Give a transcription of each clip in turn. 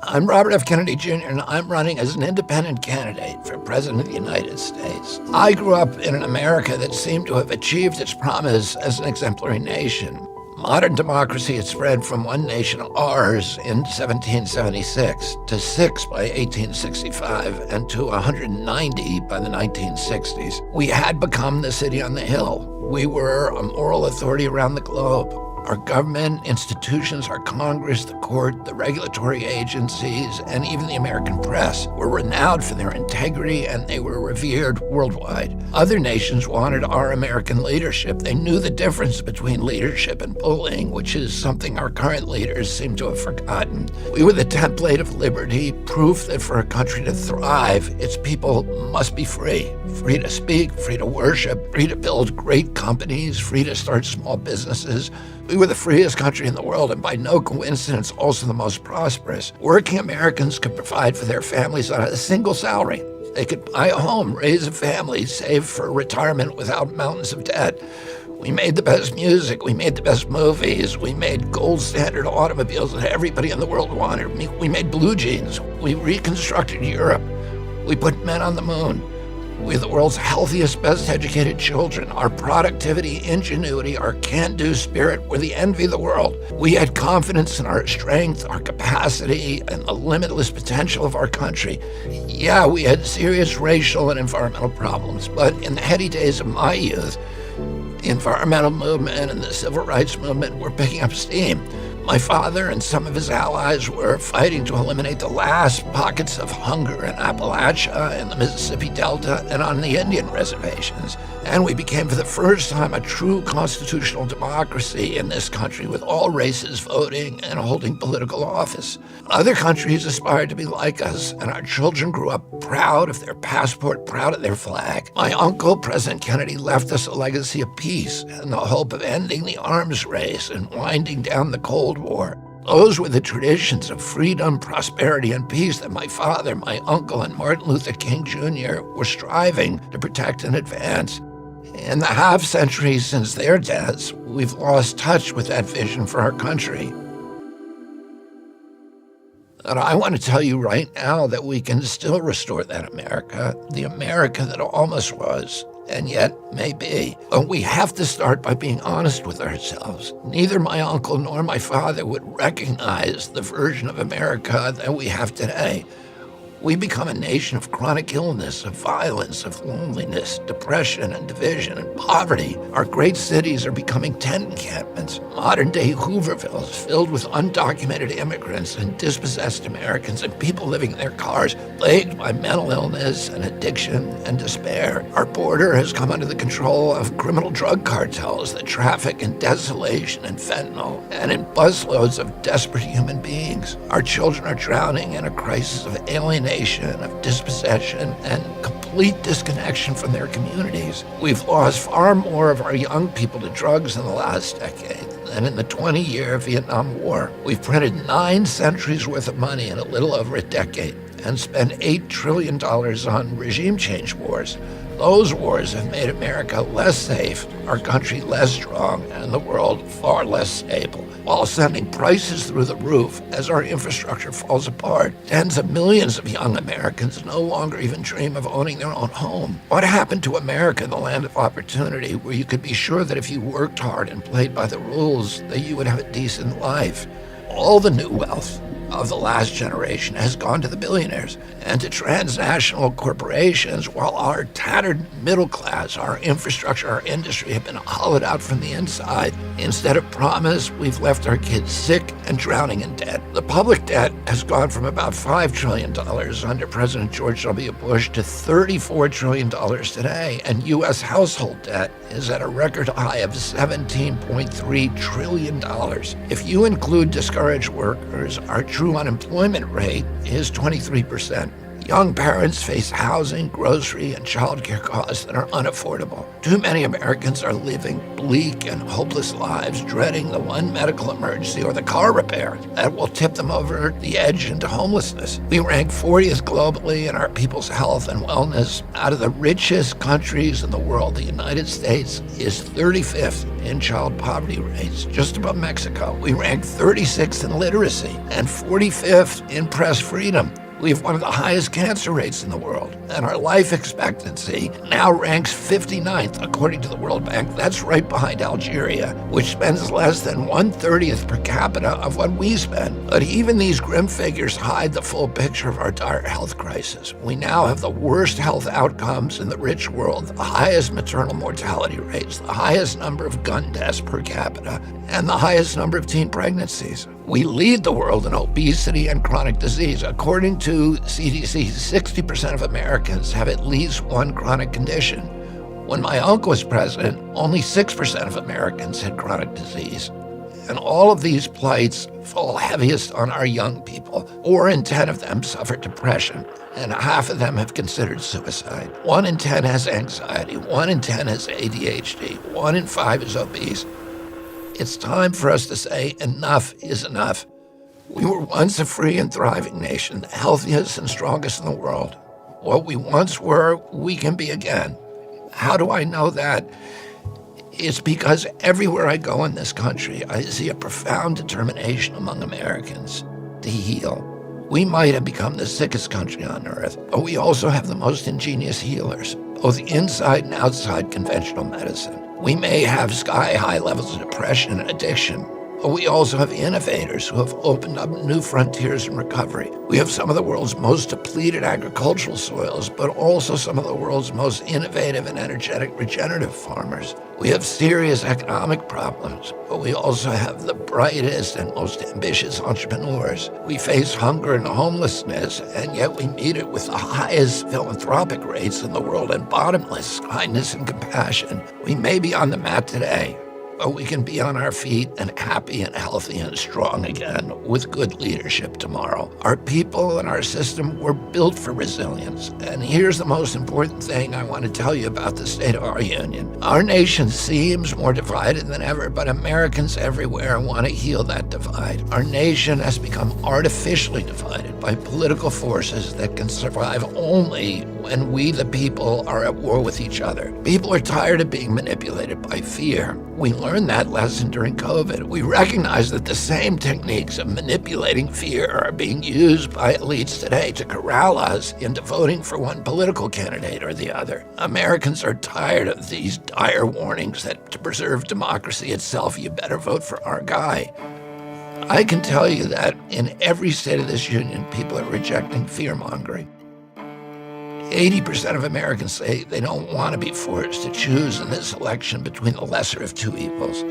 I'm Robert F. Kennedy Jr., and I'm running as an independent candidate for President of the United States. I grew up in an America that seemed to have achieved its promise as an exemplary nation. Modern democracy had spread from one nation, ours, in 1776 to 6 by 1865 and to 190 by the 1960s. We had become the city on the hill. We were a moral authority around the globe. Our government, institutions, our Congress, the court, the regulatory agencies, and even the American press were renowned for their integrity, and they were revered worldwide. Other nations wanted our American leadership. They knew the difference between leadership and bullying, which is something our current leaders seem to have forgotten. We were the template of liberty, proof that for a country to thrive, its people must be free. Free to speak, free to worship, free to build great companies, free to start small businesses. We were the freest country in the world, and by no coincidence, also the most prosperous. Working Americans could provide for their families on a single salary. They could buy a home, raise a family, save for retirement without mountains of debt. We made the best music, we made the best movies, we made gold standard automobiles that everybody in the world wanted. We made blue jeans, we reconstructed Europe, we put men on the moon. We're the world's healthiest, best educated children. Our productivity, ingenuity, our can-do spirit were the envy of the world. We had confidence in our strength, our capacity, and the limitless potential of our country. Yeah, we had serious racial and environmental problems, but in the heady days of my youth, the environmental movement and the civil rights movement were picking up steam. My father and some of his allies were fighting to eliminate the last pockets of hunger in Appalachia and the Mississippi Delta and on the Indian reservations. And we became for the first time a true constitutional democracy in this country, with all races voting and holding political office. Other countries aspired to be like us, and our children grew up proud of their passport, proud of their flag. My uncle, President Kennedy, left us a legacy of peace and the hope of ending the arms race and winding down the Cold War. Those were the traditions of freedom, prosperity, and peace that my father, my uncle, and Martin Luther King Jr. were striving to protect and advance. In the half-century since their deaths, we've lost touch with that vision for our country. And I want to tell you right now that we can still restore that America, the America that almost was, and yet may be. But we have to start by being honest with ourselves. Neither my uncle nor my father would recognize the version of America that we have today. We become a nation of chronic illness, of violence, of loneliness, depression, and division, and poverty. Our great cities are becoming tent encampments, modern-day Hoovervilles filled with undocumented immigrants and dispossessed Americans and people living in their cars, plagued by mental illness and addiction and despair. Our border has come under the control of criminal drug cartels that traffic in desolation and fentanyl and in busloads of desperate human beings. Our children are drowning in a crisis of alienation, of dispossession, and complete disconnection from their communities. We've lost far more of our young people to drugs in the last decade than in the 20-year Vietnam War. We've printed 9 centuries worth of money in a little over a decade and spent $8 trillion on regime change wars. Those wars have made America less safe, our country less strong, and the world far less stable, while sending prices through the roof as our infrastructure falls apart. Tens of millions of young Americans no longer even dream of owning their own home. What happened to America, the land of opportunity, where you could be sure that if you worked hard and played by the rules, that you would have a decent life? All the new wealth of the last generation has gone to the billionaires and to transnational corporations, while our tattered middle class, our infrastructure, our industry have been hollowed out from the inside. Instead of promise, we've left our kids sick and drowning in debt. The public debt has gone from about $5 trillion under President George W. Bush to $34 trillion today, and U.S. household debt is at a record high of $17.3 trillion. If you include discouraged workers, our true unemployment rate is 23%. Young parents face housing, grocery, and childcare costs that are unaffordable. Too many Americans are living bleak and hopeless lives, dreading the one medical emergency or the car repair that will tip them over the edge into homelessness. We rank 40th globally in our people's health and wellness. Out of the richest countries in the world, the United States is 35th in child poverty rates, just above Mexico. We rank 36th in literacy and 45th in press freedom. We have one of the highest cancer rates in the world, and our life expectancy now ranks 59th according to the World Bank. That's right behind Algeria, which spends less than 1/30th per capita of what we spend. But even these grim figures hide the full picture of our dire health crisis. We now have the worst health outcomes in the rich world, the highest maternal mortality rates, the highest number of gun deaths per capita, and the highest number of teen pregnancies. We lead the world in obesity and chronic disease. According to CDC, 60% of Americans have at least one chronic condition. When my uncle was president, only 6% of Americans had chronic disease. And all of these plights fall heaviest on our young people. 4 in 10 of them suffer depression, and half of them have considered suicide. 1 in 10 has anxiety. 1 in 10 has ADHD. 1 in 5 is obese. It's time for us to say enough is enough. We were once a free and thriving nation, the healthiest and strongest in the world. What we once were, we can be again. How do I know that? It's because everywhere I go in this country, I see a profound determination among Americans to heal. We might have become the sickest country on earth, but we also have the most ingenious healers, both inside and outside conventional medicine. We may have sky-high levels of depression and addiction, but we also have innovators who have opened up new frontiers in recovery. We have some of the world's most depleted agricultural soils, but also some of the world's most innovative and energetic regenerative farmers. We have serious economic problems, but we also have the brightest and most ambitious entrepreneurs. We face hunger and homelessness, and yet we meet it with the highest philanthropic rates in the world and bottomless kindness and compassion. We may be on the mat today, but we can be on our feet and happy and healthy and strong again with good leadership tomorrow. Our people and our system were built for resilience. And here's the most important thing I want to tell you about the state of our union. Our nation seems more divided than ever, but Americans everywhere want to heal that divide. Our nation has become artificially divided by political forces that can survive only when we, the people, are at war with each other. People are tired of being manipulated by fear. We learned that lesson during COVID. We recognize that the same techniques of manipulating fear are being used by elites today to corral us into voting for one political candidate or the other. Americans are tired of these dire warnings that to preserve democracy itself, you better vote for our guy. I can tell you that in every state of this union, people are rejecting fear-mongering. 80% of Americans say they don't want to be forced to choose in this election between the lesser of two evils.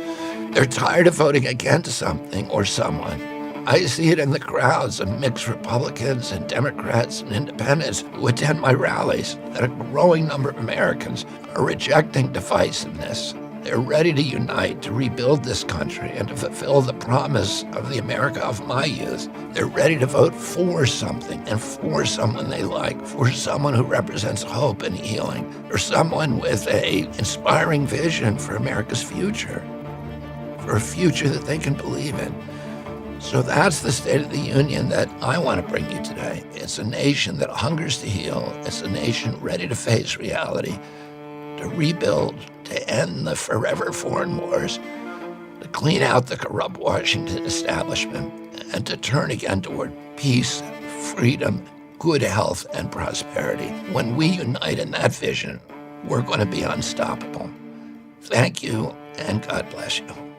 They're tired of voting against something or someone. I see it in the crowds of mixed Republicans and Democrats and independents who attend my rallies, that a growing number of Americans are rejecting divisiveness. They're ready to unite, to rebuild this country, and to fulfill the promise of the America of my youth. They're ready to vote for something and for someone they like, for someone who represents hope and healing, or someone with an inspiring vision for America's future, for a future that they can believe in. So that's the State of the Union that I want to bring you today. It's a nation that hungers to heal. It's a nation ready to face reality, to rebuild, to end the forever foreign wars, to clean out the corrupt Washington establishment, and to turn again toward peace, freedom, good health, and prosperity. When we unite in that vision, we're going to be unstoppable. Thank you, and God bless you.